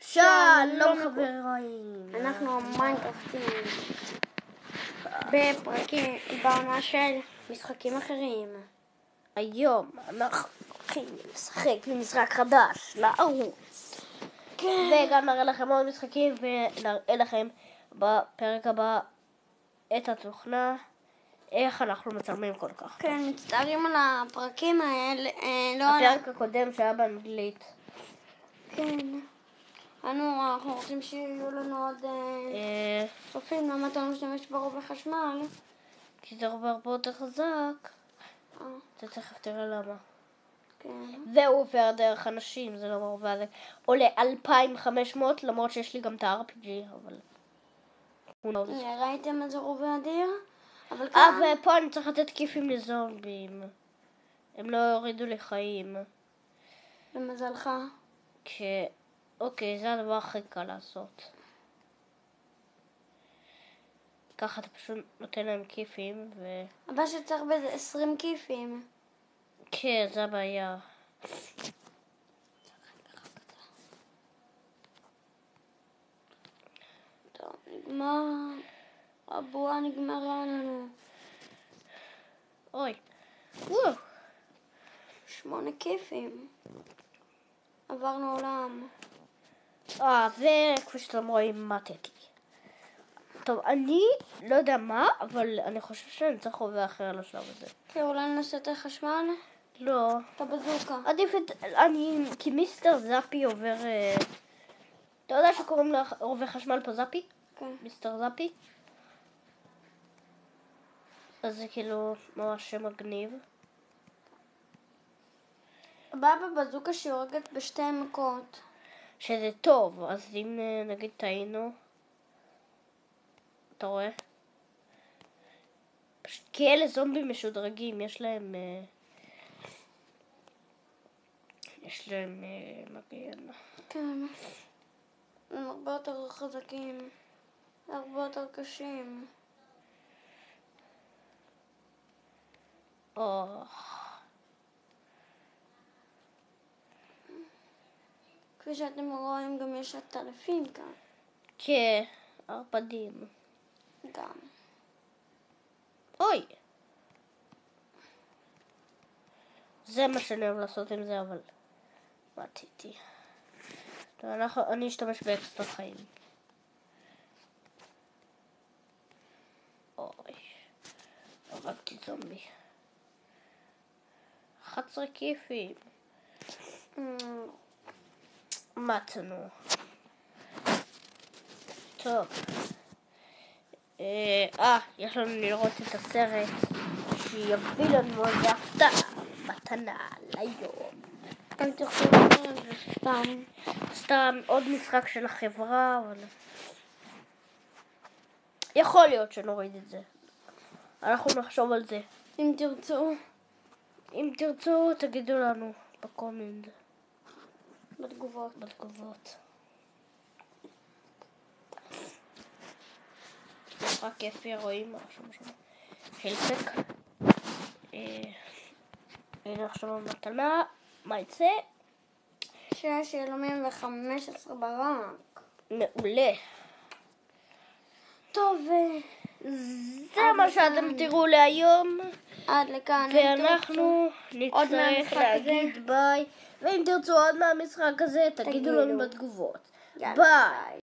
שלום חברים, אנחנו מיינקראפטים בפרקים בעונה של משחקים אחרים. היום אנחנו הולכים לשחק במשחק חדש לערוץ, וגם נראה לכם עוד משחקים ונראה לכם בפרק הבא את התוכנה, איך אנחנו מצלמים כל כך. כן, מצטערים על הפרקים האלה. הפרק הקודם שהיה באנגלית. כן, אנחנו רוצים שיהיו לנו עוד צופים. למה אתה לא משתמש ברובה חשמל? כי זה רובה הרבה יותר חזק. אתה תכף תראה למה. כן. והוא עובר דרך אנשים, זה לא רובה הזה. עולה 2,500, למרות שיש לי גם את ה-RPG, אבל... ראיתם איזה רובה אדיר? אבל ופה אני צריך לתת כיפים לזומבים. הם לא יורידו לי חיים. למזלך. אוקיי, זה הדבר הכי קל לעשות. ככה אתה פשוט נותן להם כיפים הבא שצריך בזה 20 כיפים. כן, זה הבעיה. טוב, נגמר. הבועה נגמרה לנו. אוי. 8 כיפים. עברנו עולם. וכפי שאתם רואים, מתתי. טוב, אני לא יודע מה, אבל אני חושב שאני צריך רובה אחר לשלב הזה. כן, אולי ננסה את החשמל? לא. את הבזוקה. עדיף כי מיסטר זאפי עובר... אתה יודע שקוראים לרובה חשמל פה זאפי? כן. מיסטר זאפי? אז זה כאילו ממש מגניב. הבאה בבזוקה שהורגת בשתי מכות. שזה טוב, אז אם נגיד טעינו, אתה רואה? פשוט כי אלה זומבים משודרגים, יש להם מגן. כן. הם הרבה יותר חזקים, הרבה יותר קשים. כפי שאתם רואים, גם יש עטלפים כאן. כן, ערפדים. גם. אוי! זה מה שאני אוהב לעשות עם זה, אבל מתיתי. אני אשתמש באקסטרה חיים. אוי, הרגתי זומבי. 11 כיפים. מתנו. טוב. יש לנו לראות את הסרט שיביא לנו איזה הפתעה, מתנה ליום. אתם תוכלו לראות את זה סתם עוד משחק של החברה, אבל... יכול להיות שנוריד את זה. אנחנו נחשוב על זה. אם תרצו. אם תרצו, תגידו לנו בקומנט. בתגובות. רק כיפי, רואים משהו חלפק. הנה עכשיו המתנה. מה יצא? שיש ילומים ו15 ברק. מעולה. טוב, זה מה שאתם תראו להיום. עד לכאן. ואנחנו נצטרך להגיד ביי. ואם תרצו עוד מהמשחק הזה, תגידו לנו בתגובות. ביי.